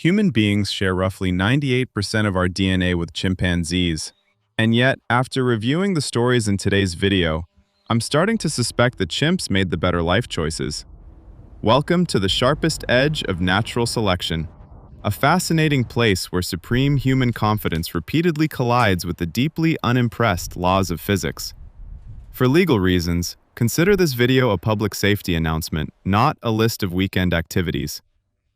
Human beings share roughly 98% of our DNA with chimpanzees. And yet, after reviewing the stories in today's video, I'm starting to suspect that chimps made the better life choices. Welcome to the sharpest edge of natural selection, a fascinating place where supreme human confidence repeatedly collides with the deeply unimpressed laws of physics. For legal reasons, consider this video a public safety announcement, not a list of weekend activities.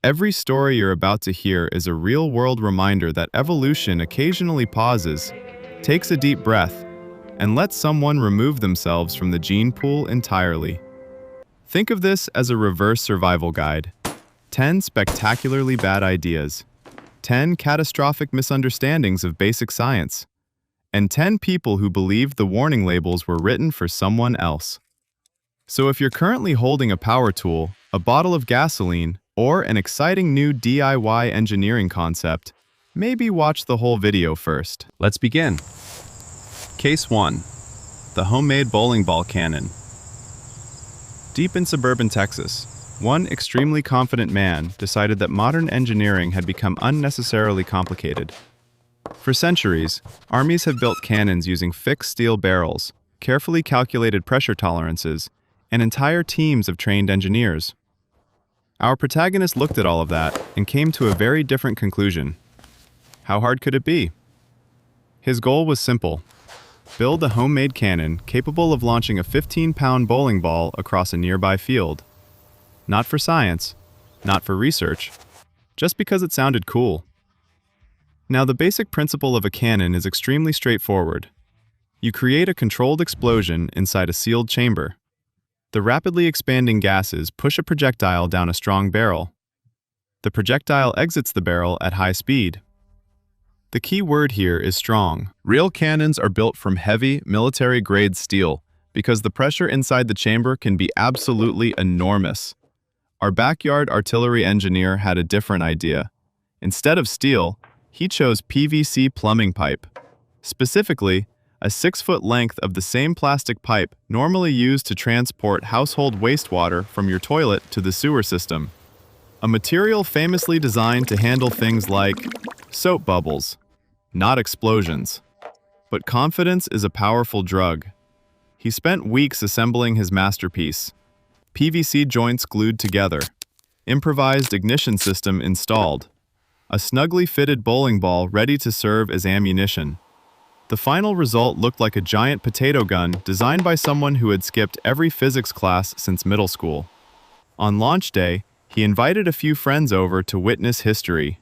Every story you're about to hear is a real-world reminder that evolution occasionally pauses, takes a deep breath, and lets someone remove themselves from the gene pool entirely. Think of this as a reverse survival guide. 10 spectacularly bad ideas, 10 catastrophic misunderstandings of basic science, and 10 people who believed the warning labels were written for someone else. So if you're currently holding a power tool, a bottle of gasoline, or an exciting new DIY engineering concept, maybe watch the whole video first. Let's begin. Case 1. The homemade bowling ball cannon. Deep in suburban Texas, one extremely confident man decided that modern engineering had become unnecessarily complicated. For centuries, armies have built cannons using fixed steel barrels, carefully calculated pressure tolerances, and entire teams of trained engineers. Our protagonist looked at all of that and came to a very different conclusion. How hard could it be? His goal was simple: build a homemade cannon capable of launching a 15-pound bowling ball across a nearby field. Not for science, not for research, just because it sounded cool. Now, the basic principle of a cannon is extremely straightforward. You create a controlled explosion inside a sealed chamber. The rapidly expanding gases push a projectile down a strong barrel. The projectile exits the barrel at high speed. The key word here is strong. Real cannons are built from heavy, military-grade steel because the pressure inside the chamber can be absolutely enormous. Our backyard artillery engineer had a different idea. Instead of steel, he chose PVC plumbing pipe. Specifically, a 6-foot length of the same plastic pipe normally used to transport household wastewater from your toilet to the sewer system. A material famously designed to handle things like soap bubbles, not explosions. But confidence is a powerful drug. He spent weeks assembling his masterpiece. PVC joints glued together, improvised ignition system installed, a snugly fitted bowling ball ready to serve as ammunition. The final result looked like a giant potato gun designed by someone who had skipped every physics class since middle school. On launch day, he invited a few friends over to witness history.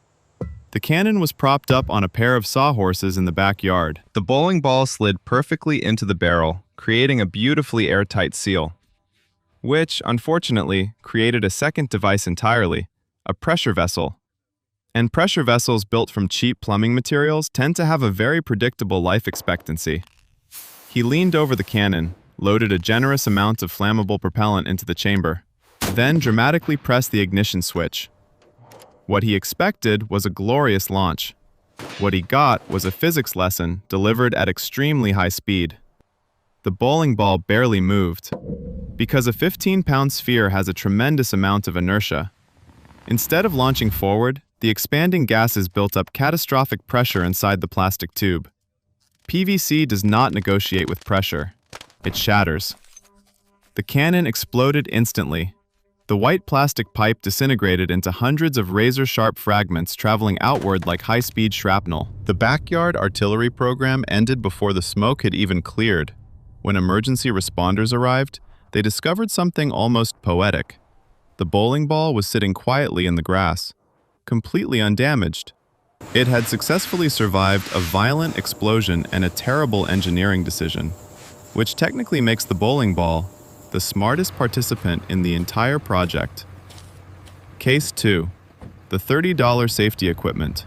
The cannon was propped up on a pair of sawhorses in the backyard. The bowling ball slid perfectly into the barrel, creating a beautifully airtight seal, which, unfortunately, created a second device entirely, a pressure vessel. And pressure vessels built from cheap plumbing materials tend to have a very predictable life expectancy. He leaned over the cannon, loaded a generous amount of flammable propellant into the chamber, then dramatically pressed the ignition switch. What he expected was a glorious launch. What he got was a physics lesson delivered at extremely high speed. The bowling ball barely moved, because a 15-pound sphere has a tremendous amount of inertia. Instead of launching forward, the expanding gases built up catastrophic pressure inside the plastic tube. PVC does not negotiate with pressure. It shatters. The cannon exploded instantly. The white plastic pipe disintegrated into hundreds of razor-sharp fragments traveling outward like high-speed shrapnel. The backyard artillery program ended before the smoke had even cleared. When emergency responders arrived, they discovered something almost poetic. The bowling ball was sitting quietly in the grass, completely undamaged. It had successfully survived a violent explosion and a terrible engineering decision, which technically makes the bowling ball the smartest participant in the entire project. Case 2. The $30 safety equipment.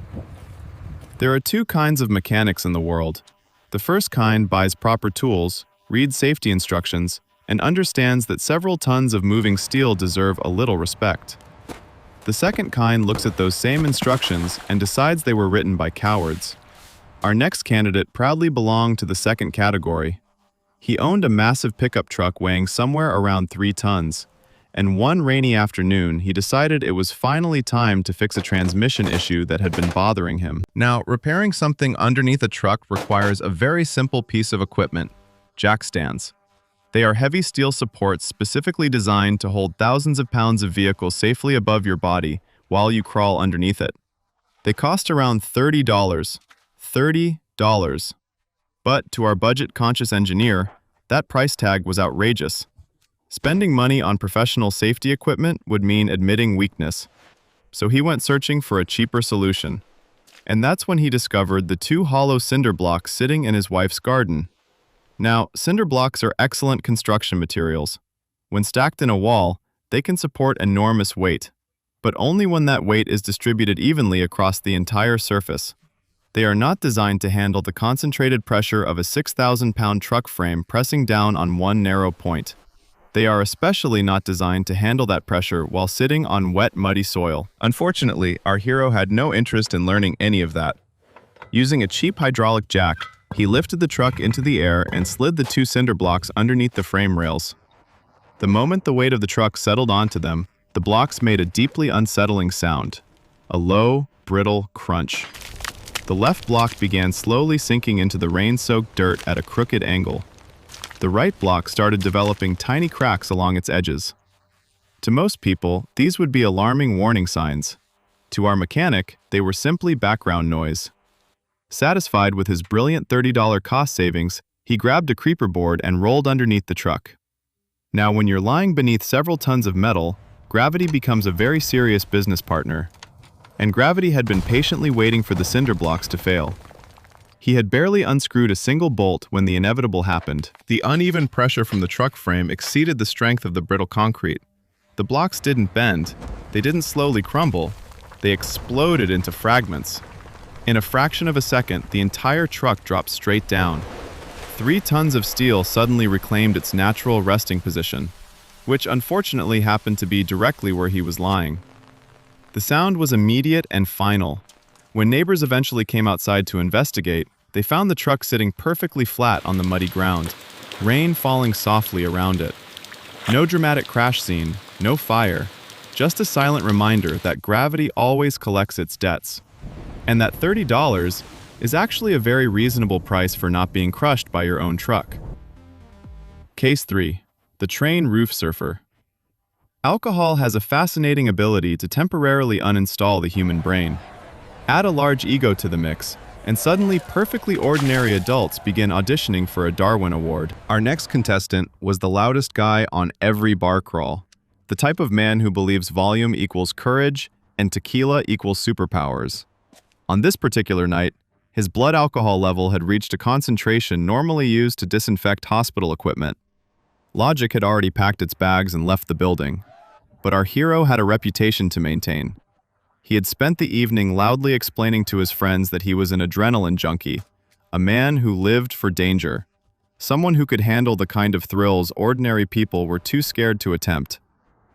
There are two kinds of mechanics in the world. The first kind buys proper tools, reads safety instructions, and understands that several tons of moving steel deserve a little respect. The second kind looks at those same instructions and decides they were written by cowards. Our next candidate proudly belonged to the second category. He owned a massive pickup truck weighing somewhere around 3 tons, and one rainy afternoon, he decided it was finally time to fix a transmission issue that had been bothering him. Now, repairing something underneath a truck requires a very simple piece of equipment: jack stands. They are heavy steel supports specifically designed to hold thousands of pounds of vehicle safely above your body while you crawl underneath it. They cost around $30. $30. But to our budget-conscious engineer, that price tag was outrageous. Spending money on professional safety equipment would mean admitting weakness. So he went searching for a cheaper solution. And that's when he discovered the two hollow cinder blocks sitting in his wife's garden. Now, cinder blocks are excellent construction materials. When stacked in a wall, they can support enormous weight, but only when that weight is distributed evenly across the entire surface. They are not designed to handle the concentrated pressure of a 6,000-pound truck frame pressing down on one narrow point. They are especially not designed to handle that pressure while sitting on wet, muddy soil. Unfortunately, our hero had no interest in learning any of that. Using a cheap hydraulic jack, he lifted the truck into the air and slid the two cinder blocks underneath the frame rails. The moment the weight of the truck settled onto them, the blocks made a deeply unsettling sound, a low, brittle crunch. The left block began slowly sinking into the rain-soaked dirt at a crooked angle. The right block started developing tiny cracks along its edges. To most people, these would be alarming warning signs. To our mechanic, they were simply background noise. Satisfied with his brilliant $30 cost savings, he grabbed a creeper board and rolled underneath the truck. Now, when you're lying beneath several tons of metal, gravity becomes a very serious business partner. And gravity had been patiently waiting for the cinder blocks to fail. He had barely unscrewed a single bolt when the inevitable happened. The uneven pressure from the truck frame exceeded the strength of the brittle concrete. The blocks didn't bend, they didn't slowly crumble, they exploded into fragments. In a fraction of a second, the entire truck dropped straight down. 3 tons of steel suddenly reclaimed its natural resting position, which unfortunately happened to be directly where he was lying. The sound was immediate and final. When neighbors eventually came outside to investigate, they found the truck sitting perfectly flat on the muddy ground, rain falling softly around it. No dramatic crash scene, no fire, just a silent reminder that gravity always collects its debts. And that $30 is actually a very reasonable price for not being crushed by your own truck. Case 3. The Train Roof Surfer. Alcohol has a fascinating ability to temporarily uninstall the human brain. Add a large ego to the mix, and suddenly perfectly ordinary adults begin auditioning for a Darwin Award. Our next contestant was the loudest guy on every bar crawl, the type of man who believes volume equals courage and tequila equals superpowers. On this particular night, his blood alcohol level had reached a concentration normally used to disinfect hospital equipment. Logic had already packed its bags and left the building, but our hero had a reputation to maintain. He had spent the evening loudly explaining to his friends that he was an adrenaline junkie, a man who lived for danger, someone who could handle the kind of thrills ordinary people were too scared to attempt.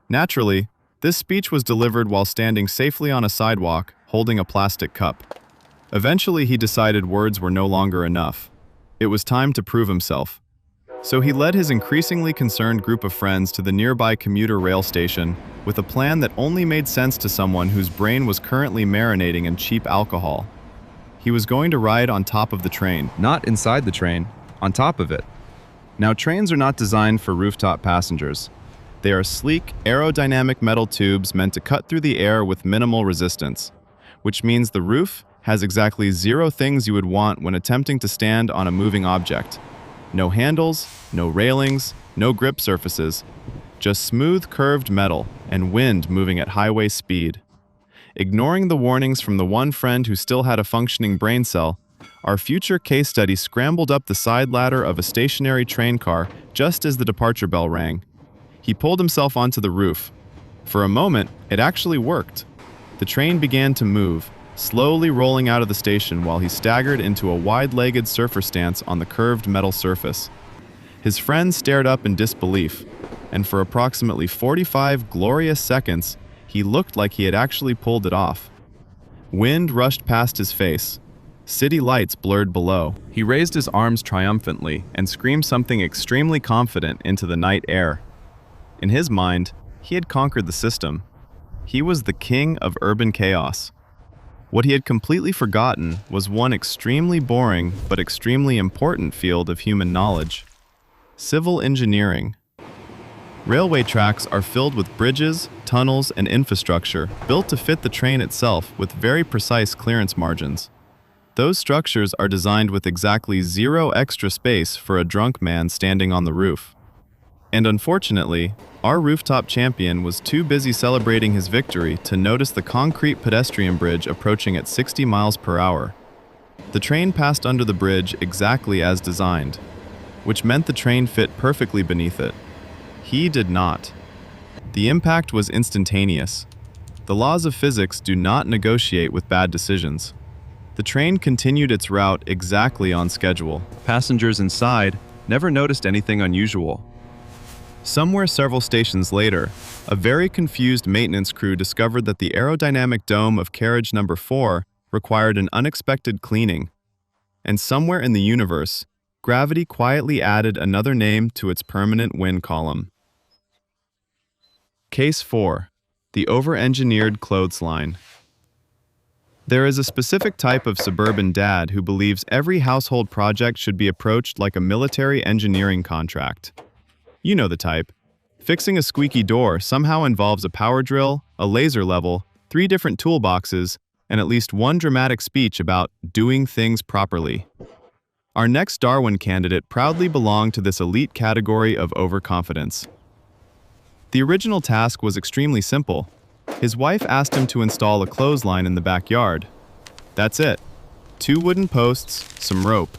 Naturally, this speech was delivered while standing safely on a sidewalk, holding a plastic cup. Eventually, he decided words were no longer enough. It was time to prove himself. So he led his increasingly concerned group of friends to the nearby commuter rail station with a plan that only made sense to someone whose brain was currently marinating in cheap alcohol. He was going to ride on top of the train. Not inside the train, on top of it. Now, trains are not designed for rooftop passengers. They are sleek, aerodynamic metal tubes meant to cut through the air with minimal resistance, which means the roof has exactly 0 things you would want when attempting to stand on a moving object. No handles, no railings, no grip surfaces, just smooth curved metal and wind moving at highway speed. Ignoring the warnings from the one friend who still had a functioning brain cell, our future case study scrambled up the side ladder of a stationary train car just as the departure bell rang. He pulled himself onto the roof. For a moment, it actually worked. The train began to move, slowly rolling out of the station while he staggered into a wide-legged surfer stance on the curved metal surface. His friends stared up in disbelief, and for approximately 45 glorious seconds, he looked like he had actually pulled it off. Wind rushed past his face. City lights blurred below. He raised his arms triumphantly and screamed something extremely confident into the night air. In his mind, He had conquered the system. He was the king of urban chaos. What he had completely forgotten was one extremely boring but extremely important field of human knowledge: civil engineering. Railway tracks are filled with bridges, tunnels, and infrastructure built to fit the train itself with very precise clearance margins. Those structures are designed with exactly zero extra space for a drunk man standing on the roof. And unfortunately, our rooftop champion was too busy celebrating his victory to notice the concrete pedestrian bridge approaching at 60 miles per hour. The train passed under the bridge exactly as designed, which meant the train fit perfectly beneath it. He did not. The impact was instantaneous. The laws of physics do not negotiate with bad decisions. The train continued its route exactly on schedule. Passengers inside never noticed anything unusual. Somewhere several stations later, a very confused maintenance crew discovered that the aerodynamic dome of carriage number 4 required an unexpected cleaning. And somewhere in the universe, gravity quietly added another name to its permanent win column. Case 4. The over-engineered clothesline. There is a specific type of suburban dad who believes every household project should be approached like a military engineering contract. You know the type. Fixing a squeaky door somehow involves a power drill, a laser level, 3 different toolboxes, and at least one dramatic speech about doing things properly. Our next Darwin candidate proudly belonged to this elite category of overconfidence. The original task was extremely simple. His wife asked him to install a clothesline in the backyard. That's it. 2 wooden posts, some rope.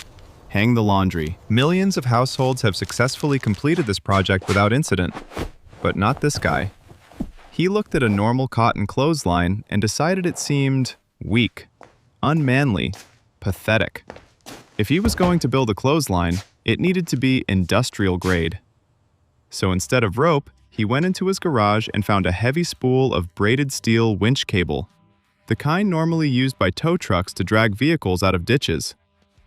Hang the laundry. Millions of households have successfully completed this project without incident. But not this guy. He looked at a normal cotton clothesline and decided it seemed weak, unmanly, pathetic. If he was going to build a clothesline, it needed to be industrial grade. So instead of rope, he went into his garage and found a heavy spool of braided steel winch cable, the kind normally used by tow trucks to drag vehicles out of ditches.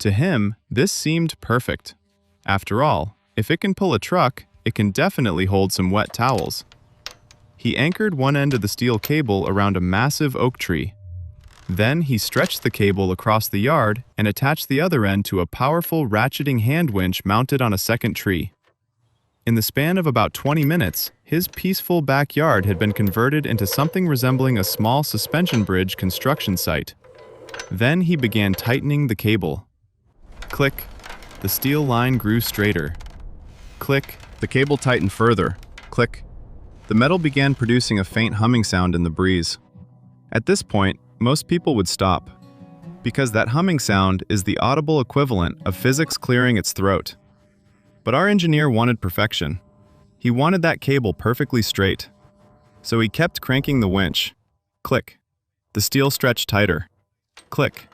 To him, this seemed perfect. After all, if it can pull a truck, it can definitely hold some wet towels. He anchored one end of the steel cable around a massive oak tree. Then he stretched the cable across the yard and attached the other end to a powerful ratcheting hand winch mounted on a second tree. In the span of about 20 minutes, his peaceful backyard had been converted into something resembling a small suspension bridge construction site. Then he began tightening the cable. Click, the steel line grew straighter. Click, the cable tightened further. Click. The metal began producing a faint humming sound in the breeze. At this point, most people would stop, because that humming sound is the audible equivalent of physics clearing its throat. But our engineer wanted perfection. He wanted that cable perfectly straight. So he kept cranking the winch. Click. The steel stretched tighter. Click.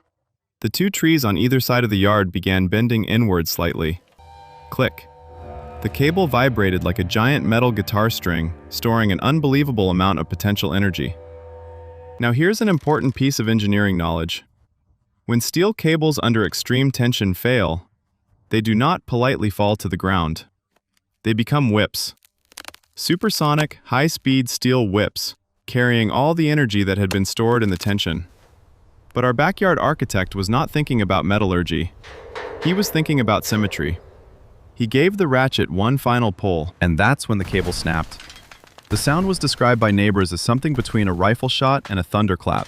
The 2 trees on either side of the yard began bending inward slightly. Click. The cable vibrated like a giant metal guitar string, storing an unbelievable amount of potential energy. Now here's an important piece of engineering knowledge. When steel cables under extreme tension fail, they do not politely fall to the ground. They become whips. Supersonic, high-speed steel whips, carrying all the energy that had been stored in the tension. But our backyard architect was not thinking about metallurgy. He was thinking about symmetry. He gave the ratchet one final pull, and that's when the cable snapped. The sound was described by neighbors as something between a rifle shot and a thunderclap.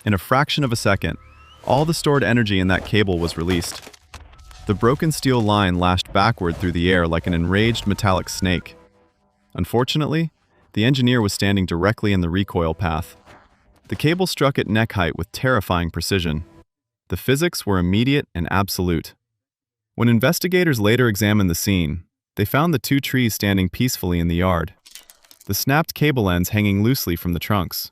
In a fraction of a second, all the stored energy in that cable was released. The broken steel line lashed backward through the air like an enraged metallic snake. Unfortunately, the engineer was standing directly in the recoil path. The cable struck at neck height with terrifying precision. The physics were immediate and absolute. When investigators later examined the scene, they found the 2 trees standing peacefully in the yard, the snapped cable ends hanging loosely from the trunks,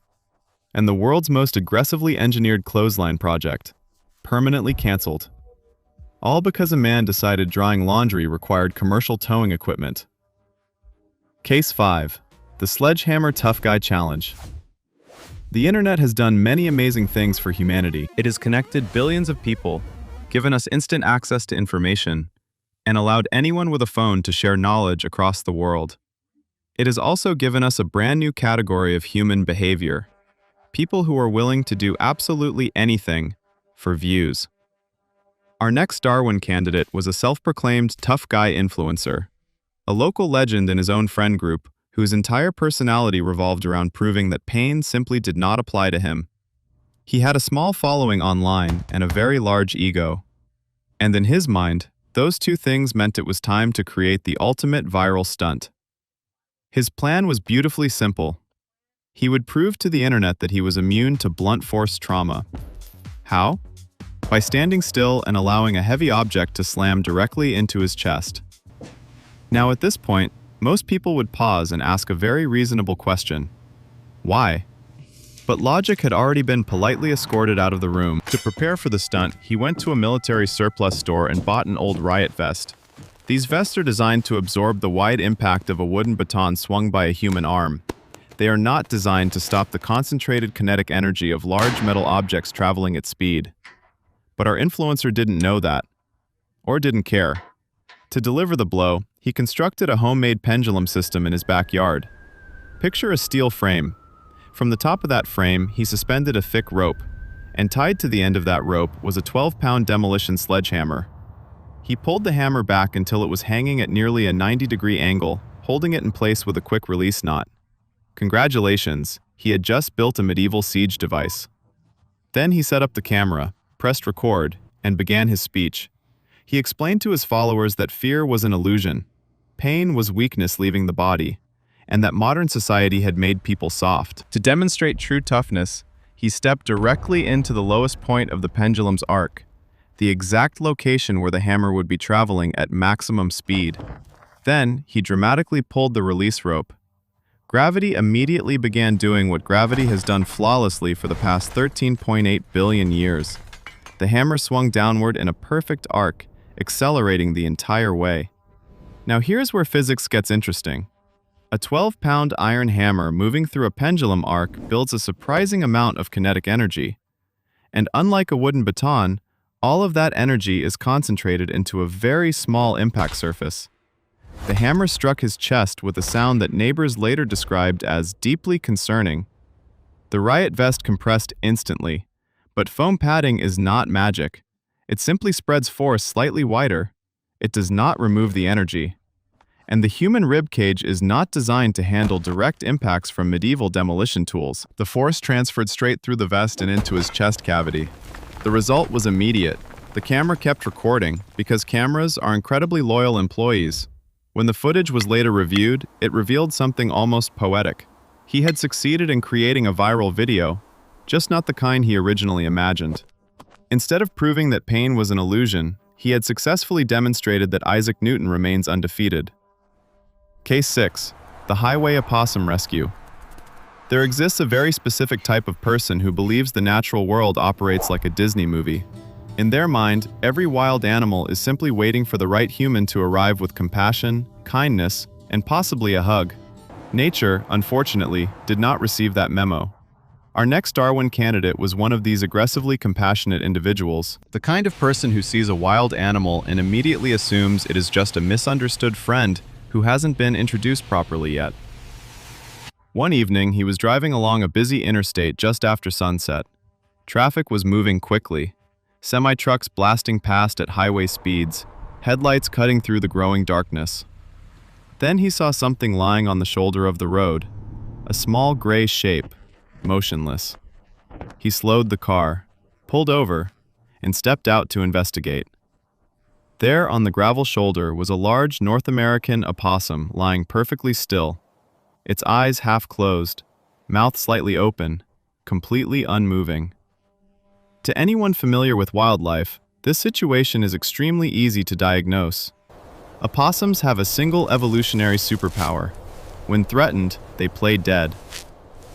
and the world's most aggressively engineered clothesline project, permanently canceled. All because a man decided drying laundry required commercial towing equipment. Case 5. The Sledgehammer Tough Guy Challenge. The internet has done many amazing things for humanity. It has connected billions of people, given us instant access to information, and allowed anyone with a phone to share knowledge across the world. It has also given us a brand new category of human behavior. People who are willing to do absolutely anything for views. Our next Darwin candidate was a self-proclaimed tough guy influencer, a local legend in his own friend group whose entire personality revolved around proving that pain simply did not apply to him. He had a small following online and a very large ego. And in his mind, those two things meant it was time to create the ultimate viral stunt. His plan was beautifully simple. He would prove to the internet that he was immune to blunt force trauma. How? By standing still and allowing a heavy object to slam directly into his chest. Now at this point, most people would pause and ask a very reasonable question. Why? But logic had already been politely escorted out of the room. To prepare for the stunt, he went to a military surplus store and bought an old riot vest. These vests are designed to absorb the wide impact of a wooden baton swung by a human arm. They are not designed to stop the concentrated kinetic energy of large metal objects traveling at speed. But our influencer didn't know that, or didn't care. To deliver the blow, he constructed a homemade pendulum system in his backyard. Picture a steel frame. From the top of that frame, he suspended a thick rope, and tied to the end of that rope was a 12-pound demolition sledgehammer. He pulled the hammer back until it was hanging at nearly a 90-degree angle, holding it in place with a quick release knot. Congratulations, he had just built a medieval siege device. Then he set up the camera, pressed record, and began his speech. He explained to his followers that fear was an illusion, pain was weakness leaving the body, and that modern society had made people soft. To demonstrate true toughness, he stepped directly into the lowest point of the pendulum's arc, the exact location where the hammer would be traveling at maximum speed. Then, he dramatically pulled the release rope. Gravity immediately began doing what gravity has done flawlessly for the past 13.8 billion years. The hammer swung downward in a perfect arc, accelerating the entire way. Now here's where physics gets interesting. A 12-pound iron hammer moving through a pendulum arc builds a surprising amount of kinetic energy. And unlike a wooden baton, all of that energy is concentrated into a very small impact surface. The hammer struck his chest with a sound that neighbors later described as deeply concerning. The riot vest compressed instantly, but foam padding is not magic. It simply spreads force slightly wider. It does not remove the energy. And the human rib cage is not designed to handle direct impacts from medieval demolition tools. The force transferred straight through the vest and into his chest cavity. The result was immediate. The camera kept recording because cameras are incredibly loyal employees. When the footage was later reviewed, it revealed something almost poetic. He had succeeded in creating a viral video, just not the kind he originally imagined. Instead of proving that pain was an illusion, he had successfully demonstrated that Isaac Newton remains undefeated. Case 6. The Highway Opossum Rescue. There exists a very specific type of person who believes the natural world operates like a Disney movie. In their mind, every wild animal is simply waiting for the right human to arrive with compassion, kindness, and possibly a hug. Nature, unfortunately, did not receive that memo. Our next Darwin candidate was one of these aggressively compassionate individuals, the kind of person who sees a wild animal and immediately assumes it is just a misunderstood friend who hasn't been introduced properly yet. One evening, he was driving along a busy interstate just after sunset. Traffic was moving quickly, semi-trucks blasting past at highway speeds, headlights cutting through the growing darkness. Then he saw something lying on the shoulder of the road, a small gray shape, motionless. He slowed the car, pulled over, and stepped out to investigate. There on the gravel shoulder was a large North American opossum lying perfectly still, its eyes half closed, mouth slightly open, completely unmoving. To anyone familiar with wildlife, this situation is extremely easy to diagnose. Opossums have a single evolutionary superpower. When threatened, they play dead.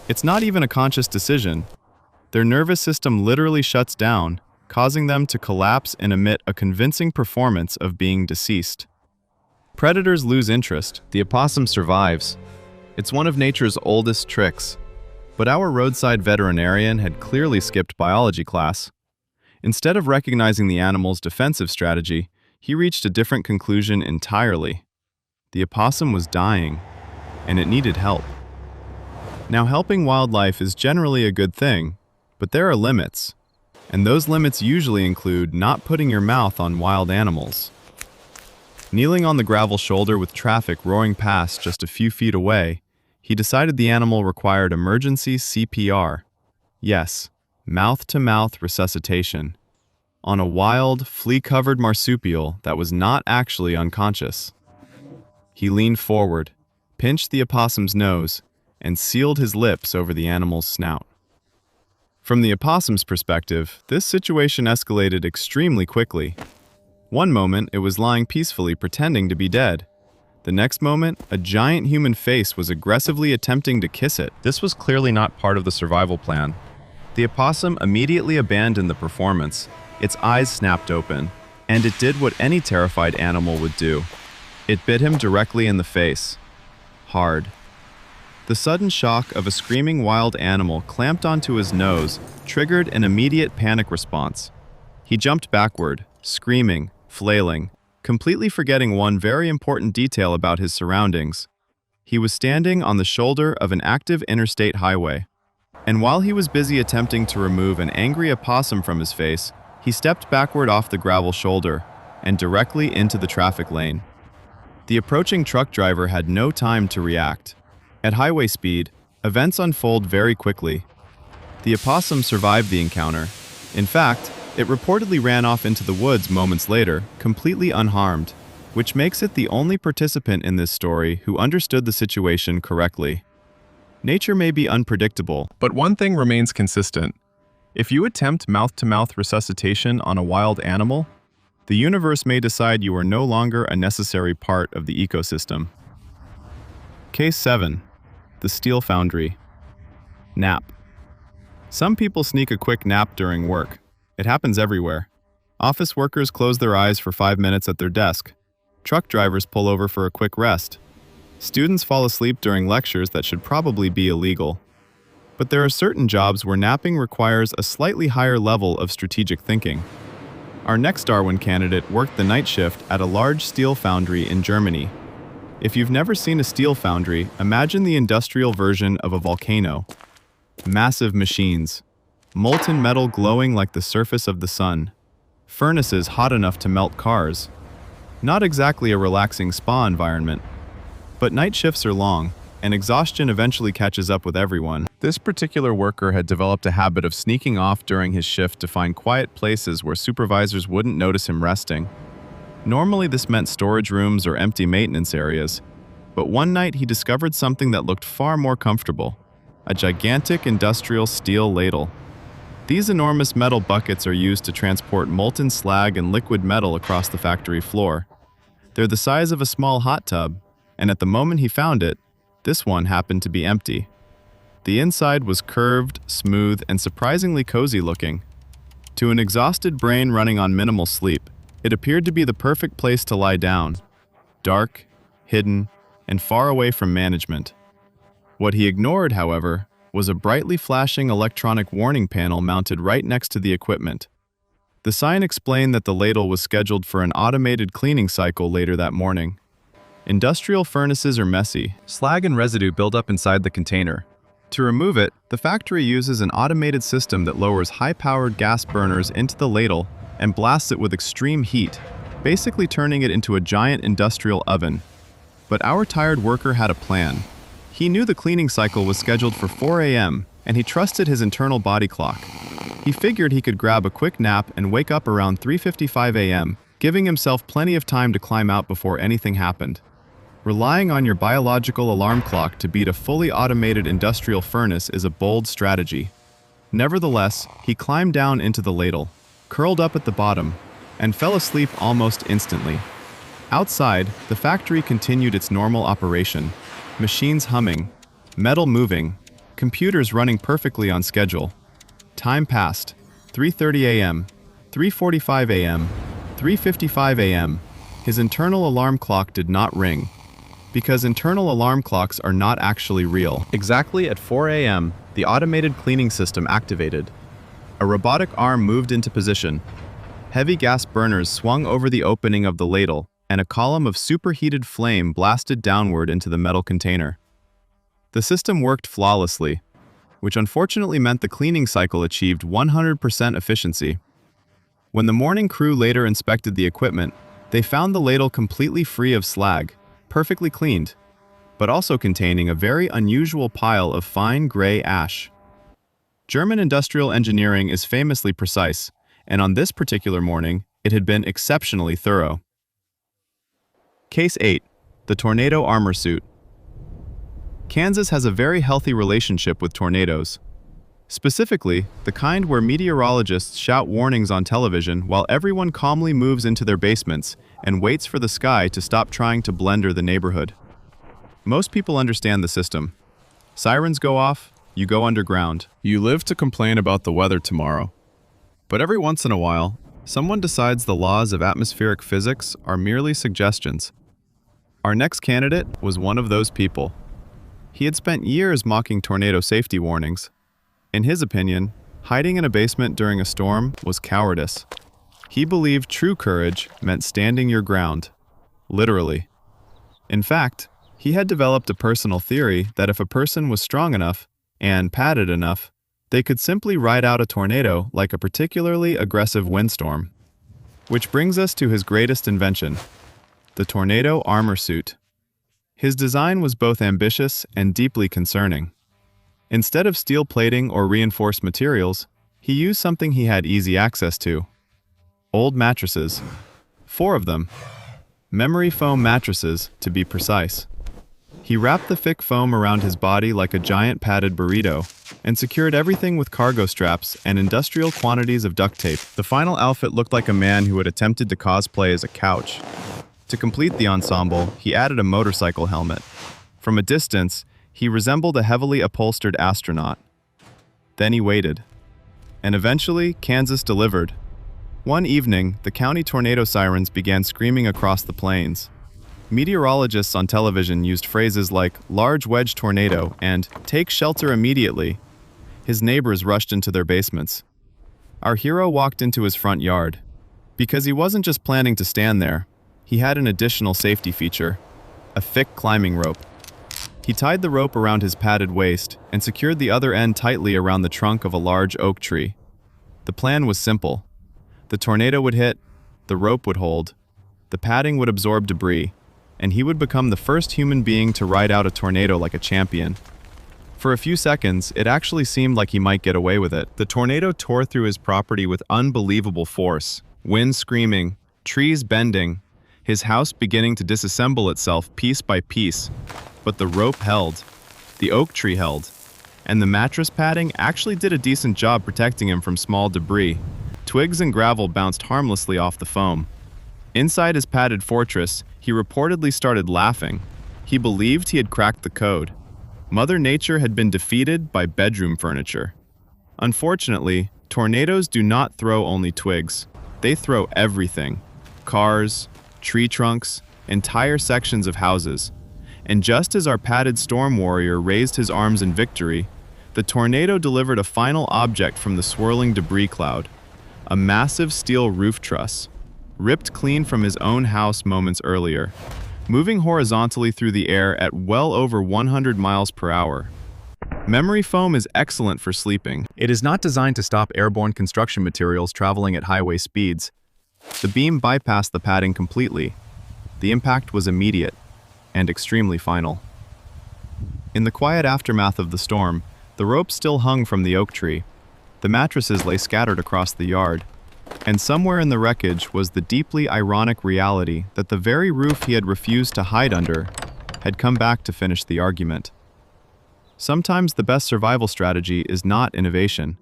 It's not even a conscious decision. Their nervous system literally shuts down, causing them to collapse and emit a convincing performance of being deceased. Predators lose interest. The opossum survives. It's one of nature's oldest tricks. But our roadside veterinarian had clearly skipped biology class. Instead of recognizing the animal's defensive strategy, he reached a different conclusion entirely. The opossum was dying. and it needed help. Now, helping wildlife is generally a good thing, but there are limits, and those limits usually include not putting your mouth on wild animals. Kneeling on the gravel shoulder with traffic roaring past just a few feet away, he decided the animal required emergency CPR. Yes, mouth-to-mouth resuscitation. On a wild, flea-covered marsupial that was not actually unconscious. He leaned forward, pinched the opossum's nose, and sealed his lips over the animal's snout. From the opossum's perspective, this situation escalated extremely quickly. One moment, it was lying peacefully pretending to be dead. The next moment, a giant human face was aggressively attempting to kiss it. This was clearly not part of the survival plan. The opossum immediately abandoned the performance. Its eyes snapped open, and it did what any terrified animal would do. It bit him directly in the face. Hard. The sudden shock of a screaming wild animal clamped onto his nose triggered an immediate panic response. He jumped backward, screaming, flailing, completely forgetting one very important detail about his surroundings. He was standing on the shoulder of an active interstate highway. And while he was busy attempting to remove an angry opossum from his face, he stepped backward off the gravel shoulder and directly into the traffic lane. The approaching truck driver had no time to react. At highway speed, events unfold very quickly. The opossum survived the encounter. In fact, it reportedly ran off into the woods moments later, completely unharmed, which makes it the only participant in this story who understood the situation correctly. Nature may be unpredictable, but one thing remains consistent. If you attempt mouth-to-mouth resuscitation on a wild animal, the universe may decide you are no longer a necessary part of the ecosystem. Case 7. The Steel Foundry. Nap. Some people sneak a quick nap during work. It happens everywhere. Office workers close their eyes for 5 minutes at their desk. Truck drivers pull over for a quick rest. Students fall asleep during lectures that should probably be illegal. But there are certain jobs where napping requires a slightly higher level of strategic thinking. Our next Darwin candidate worked the night shift at a large steel foundry in Germany. If you've never seen a steel foundry, imagine the industrial version of a volcano. Massive machines. Molten metal glowing like the surface of the sun. Furnaces hot enough to melt cars. Not exactly a relaxing spa environment. But night shifts are long, and exhaustion eventually catches up with everyone. This particular worker had developed a habit of sneaking off during his shift to find quiet places where supervisors wouldn't notice him resting. Normally this meant storage rooms or empty maintenance areas, but one night he discovered something that looked far more comfortable. A gigantic industrial steel ladle. These enormous metal buckets are used to transport molten slag and liquid metal across the factory floor. They're the size of a small hot tub, and at the moment he found it, this one happened to be empty. The inside was curved, smooth, and surprisingly cozy looking. To an exhausted brain running on minimal sleep, it appeared to be the perfect place to lie down. Dark, hidden, and far away from management. What he ignored, however, was a brightly flashing electronic warning panel mounted right next to the equipment. The sign explained that the ladle was scheduled for an automated cleaning cycle later that morning. Industrial furnaces are messy. Slag and residue build up inside the container. To remove it, the factory uses an automated system that lowers high-powered gas burners into the ladle and blasts it with extreme heat, basically turning it into a giant industrial oven. But our tired worker had a plan. He knew the cleaning cycle was scheduled for 4 a.m., and he trusted his internal body clock. He figured he could grab a quick nap and wake up around 3:55 a.m., giving himself plenty of time to climb out before anything happened. Relying on your biological alarm clock to beat a fully automated industrial furnace is a bold strategy. Nevertheless, he climbed down into the ladle, curled up at the bottom, and fell asleep almost instantly. Outside, the factory continued its normal operation. Machines humming, metal moving, computers running perfectly on schedule. Time passed. 3:30 a.m., 3:45 a.m., 3:55 a.m. His internal alarm clock did not ring, because internal alarm clocks are not actually real. Exactly at 4 a.m., the automated cleaning system activated. A robotic arm moved into position. Heavy gas burners swung over the opening of the ladle, and a column of superheated flame blasted downward into the metal container. The system worked flawlessly, which unfortunately meant the cleaning cycle achieved 100% efficiency. When the morning crew later inspected the equipment, they found the ladle completely free of slag, perfectly cleaned, but also containing a very unusual pile of fine gray ash. German industrial engineering is famously precise, and on this particular morning, it had been exceptionally thorough. Case 8. The Tornado Armor Suit. Kansas has a very healthy relationship with tornadoes. Specifically, the kind where meteorologists shout warnings on television while everyone calmly moves into their basements and waits for the sky to stop trying to blender the neighborhood. Most people understand the system. Sirens go off, you go underground. You live to complain about the weather tomorrow. But every once in a while, someone decides the laws of atmospheric physics are merely suggestions. Our next candidate was one of those people. He had spent years mocking tornado safety warnings. In his opinion, hiding in a basement during a storm was cowardice. He believed true courage meant standing your ground, literally. In fact, he had developed a personal theory that if a person was strong enough and padded enough, they could simply ride out a tornado like a particularly aggressive windstorm. Which brings us to his greatest invention, the tornado armor suit. His design was both ambitious and deeply concerning. Instead of steel plating or reinforced materials, he used something he had easy access to. Old mattresses. 4 of them. Memory foam mattresses, to be precise. He wrapped the thick foam around his body like a giant padded burrito, and secured everything with cargo straps and industrial quantities of duct tape. The final outfit looked like a man who had attempted to cosplay as a couch. To complete the ensemble, he added a motorcycle helmet. From a distance, he resembled a heavily upholstered astronaut. Then he waited. And eventually, Kansas delivered. One evening, the county tornado sirens began screaming across the plains. Meteorologists on television used phrases like large wedge tornado and take shelter immediately. His neighbors rushed into their basements. Our hero walked into his front yard. Because he wasn't just planning to stand there, he had an additional safety feature, a thick climbing rope. He tied the rope around his padded waist and secured the other end tightly around the trunk of a large oak tree. The plan was simple. The tornado would hit, the rope would hold, the padding would absorb debris, and he would become the first human being to ride out a tornado like a champion. For a few seconds, it actually seemed like he might get away with it. The tornado tore through his property with unbelievable force, wind screaming, trees bending, his house beginning to disassemble itself piece by piece. But the rope held, the oak tree held, and the mattress padding actually did a decent job protecting him from small debris. Twigs and gravel bounced harmlessly off the foam. Inside his padded fortress, he reportedly started laughing. He believed he had cracked the code. Mother Nature had been defeated by bedroom furniture. Unfortunately, tornadoes do not throw only twigs. They throw everything. Cars, tree trunks, entire sections of houses. And just as our padded storm warrior raised his arms in victory, the tornado delivered a final object from the swirling debris cloud. A massive steel roof truss, ripped clean from his own house moments earlier, moving horizontally through the air at well over 100 miles per hour. Memory foam is excellent for sleeping. It is not designed to stop airborne construction materials traveling at highway speeds. The beam bypassed the padding completely. The impact was immediate and extremely final. In the quiet aftermath of the storm, the rope still hung from the oak tree. The mattresses lay scattered across the yard. And somewhere in the wreckage was the deeply ironic reality that the very roof he had refused to hide under had come back to finish the argument. Sometimes the best survival strategy is not innovation.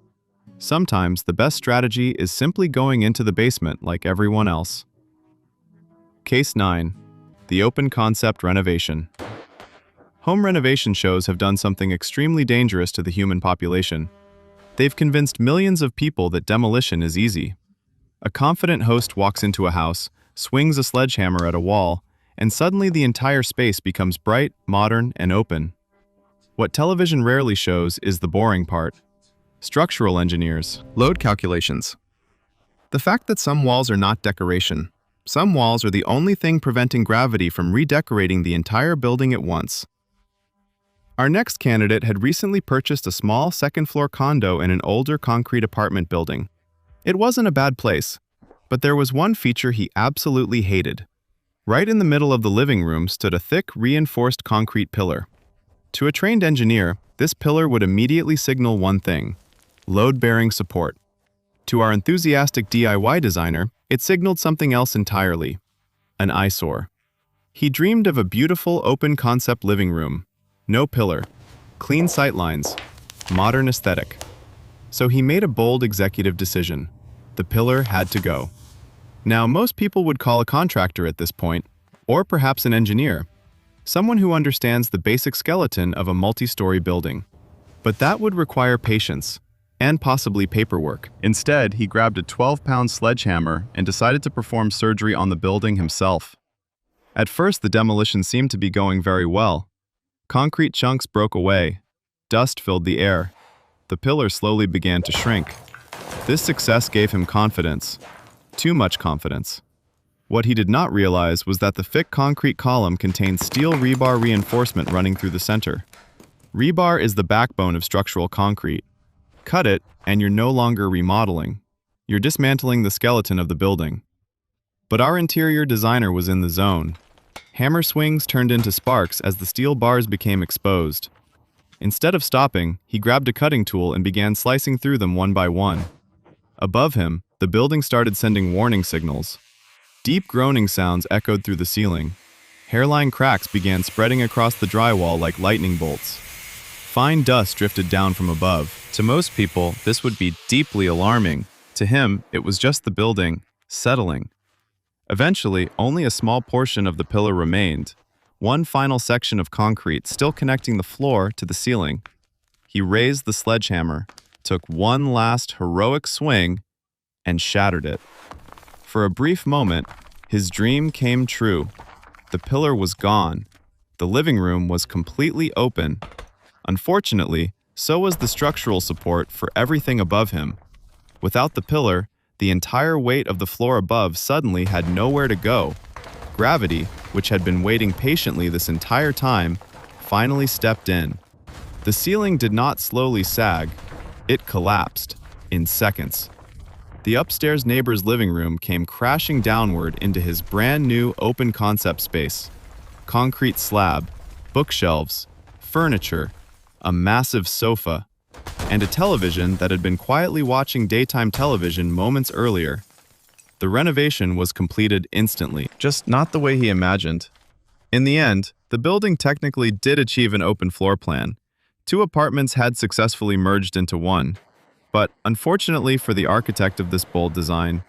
Sometimes the best strategy is simply going into the basement like everyone else. Case 9. The Open Concept Renovation. Home renovation shows have done something extremely dangerous to the human population. They've convinced millions of people that demolition is easy. A confident host walks into a house, swings a sledgehammer at a wall, and suddenly the entire space becomes bright, modern, and open. What television rarely shows is the boring part. Structural engineers. Load calculations. The fact that some walls are not decoration. Some walls are the only thing preventing gravity from redecorating the entire building at once. Our next candidate had recently purchased a small second-floor condo in an older concrete apartment building. It wasn't a bad place, but there was one feature he absolutely hated. Right in the middle of the living room stood a thick, reinforced concrete pillar. To a trained engineer, this pillar would immediately signal one thing: load-bearing support. To our enthusiastic DIY designer, it signaled something else entirely: an eyesore. He dreamed of a beautiful, open-concept living room. No pillar, clean sightlines, modern aesthetic. So he made a bold executive decision. The pillar had to go. Now, most people would call a contractor at this point, or perhaps an engineer, someone who understands the basic skeleton of a multi-story building. But that would require patience, and possibly paperwork. Instead, he grabbed a 12-pound sledgehammer and decided to perform surgery on the building himself. At first, the demolition seemed to be going very well. Concrete chunks broke away. Dust filled the air. The pillar slowly began to shrink. This success gave him confidence. Too much confidence. What he did not realize was that the thick concrete column contained steel rebar reinforcement running through the center. Rebar is the backbone of structural concrete. Cut it, and you're no longer remodeling. You're dismantling the skeleton of the building. But our interior designer was in the zone. Hammer swings turned into sparks as the steel bars became exposed. Instead of stopping, he grabbed a cutting tool and began slicing through them one by one. Above him, the building started sending warning signals. Deep groaning sounds echoed through the ceiling. Hairline cracks began spreading across the drywall like lightning bolts. Fine dust drifted down from above. To most people, this would be deeply alarming. To him, it was just the building settling. Eventually, only a small portion of the pillar remained, one final section of concrete still connecting the floor to the ceiling. He raised the sledgehammer, took one last heroic swing, and shattered it. For a brief moment, his dream came true. The pillar was gone. The living room was completely open. Unfortunately, so was the structural support for everything above him. Without the pillar, the entire weight of the floor above suddenly had nowhere to go. Gravity, which had been waiting patiently this entire time, finally stepped in. The ceiling did not slowly sag. It collapsed in seconds. The upstairs neighbor's living room came crashing downward into his brand new open concept space. Concrete slab, bookshelves, furniture, a massive sofa, and a television that had been quietly watching daytime television moments earlier. The renovation was completed instantly, just not the way he imagined. In the end, the building technically did achieve an open floor plan. 2 apartments had successfully merged into one. But unfortunately for the architect of this bold design,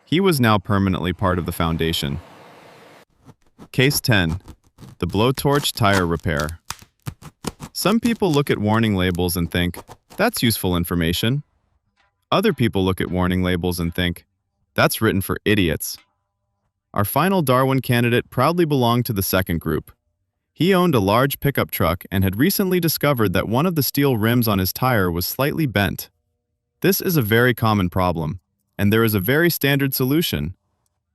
he was now permanently part of the foundation. Case 10. The blowtorch tire repair. Some people look at warning labels and think, that's useful information. Other people look at warning labels and think, that's written for idiots. Our final Darwin candidate proudly belonged to the second group. He owned a large pickup truck and had recently discovered that one of the steel rims on his tire was slightly bent. This is a very common problem, and there is a very standard solution.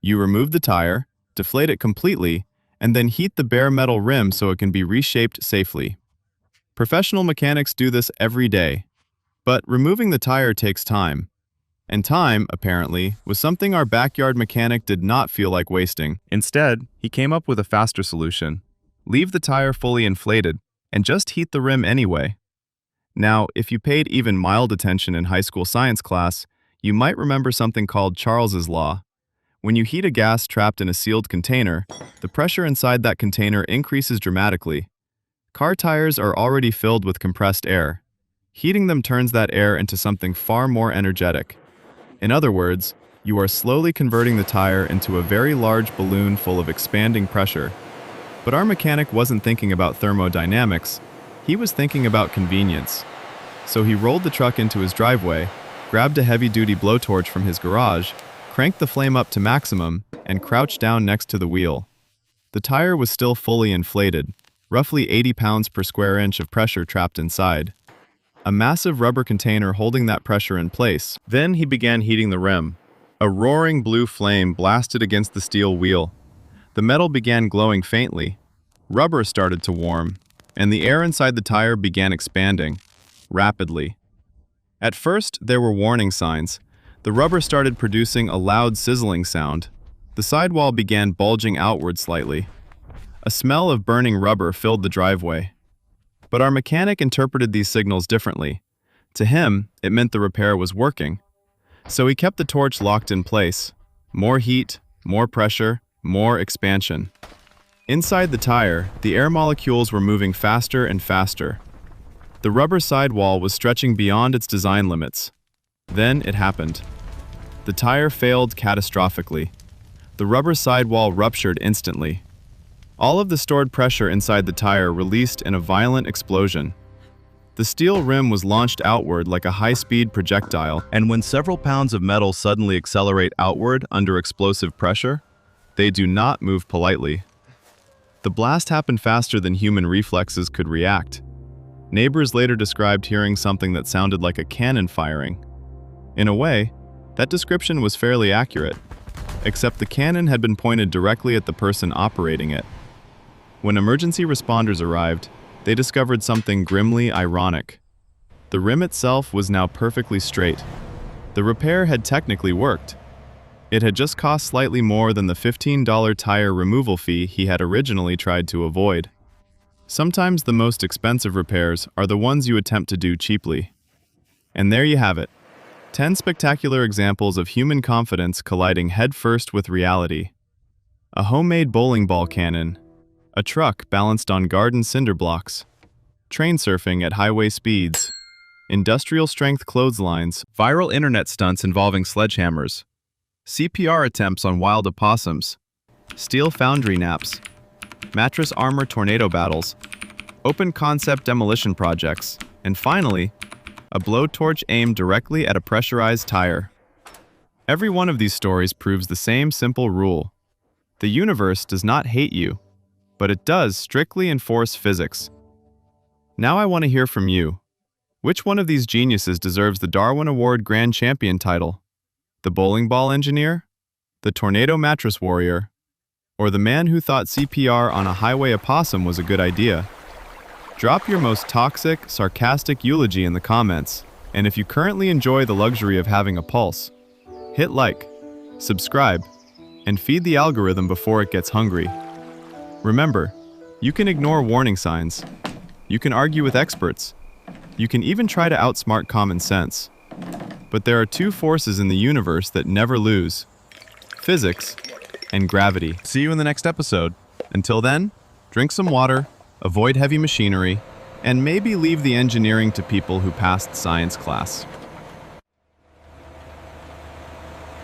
You remove the tire, deflate it completely, and then heat the bare metal rim so it can be reshaped safely. Professional mechanics do this every day. But removing the tire takes time. And time, apparently, was something our backyard mechanic did not feel like wasting. Instead, he came up with a faster solution. Leave the tire fully inflated, and just heat the rim anyway. Now, if you paid even mild attention in high school science class, you might remember something called Charles's Law. When you heat a gas trapped in a sealed container, the pressure inside that container increases dramatically. Car tires are already filled with compressed air. Heating them turns that air into something far more energetic. In other words, you are slowly converting the tire into a very large balloon full of expanding pressure. But our mechanic wasn't thinking about thermodynamics, he was thinking about convenience. So he rolled the truck into his driveway, grabbed a heavy-duty blowtorch from his garage, cranked the flame up to maximum, and crouched down next to the wheel. The tire was still fully inflated, roughly 80 pounds per square inch of pressure trapped inside. A massive rubber container holding that pressure in place. Then he began heating the rim. A roaring blue flame blasted against the steel wheel. The metal began glowing faintly. Rubber started to warm. and the air inside the tire began expanding, rapidly. At first, there were warning signs. The rubber started producing a loud sizzling sound. The sidewall began bulging outward slightly. A smell of burning rubber filled the driveway. But our mechanic interpreted these signals differently. To him, it meant the repair was working. So he kept the torch locked in place. More heat, more pressure, more expansion. Inside the tire, the air molecules were moving faster and faster. The rubber sidewall was stretching beyond its design limits. Then it happened. The tire failed catastrophically. The rubber sidewall ruptured instantly. All of the stored pressure inside the tire released in a violent explosion. The steel rim was launched outward like a high-speed projectile, and when several pounds of metal suddenly accelerate outward under explosive pressure, they do not move politely. The blast happened faster than human reflexes could react. Neighbors later described hearing something that sounded like a cannon firing. In a way, that description was fairly accurate, except the cannon had been pointed directly at the person operating it. When emergency responders arrived, they discovered something grimly ironic. The rim itself was now perfectly straight. The repair had technically worked. It had just cost slightly more than the $15 tire removal fee he had originally tried to avoid. Sometimes the most expensive repairs are the ones you attempt to do cheaply. And there you have it. 10 spectacular examples of human confidence colliding headfirst with reality. A homemade bowling ball cannon, a truck balanced on garden cinder blocks, train surfing at highway speeds, industrial-strength clotheslines, viral internet stunts involving sledgehammers, CPR attempts on wild opossums, steel foundry naps, mattress armor tornado battles, open-concept demolition projects, and finally, a blowtorch aimed directly at a pressurized tire. Every one of these stories proves the same simple rule. The universe does not hate you, but it does strictly enforce physics. Now I want to hear from you. Which one of these geniuses deserves the Darwin Award Grand Champion title? The bowling ball engineer? The tornado mattress warrior? Or the man who thought CPR on a highway opossum was a good idea? Drop your most toxic, sarcastic eulogy in the comments, and if you currently enjoy the luxury of having a pulse, hit like, subscribe, and feed the algorithm before it gets hungry. Remember, you can ignore warning signs. You can argue with experts. You can even try to outsmart common sense. But there are two forces in the universe that never lose: physics and gravity. See you in the next episode. Until then, drink some water, avoid heavy machinery, and maybe leave the engineering to people who passed science class.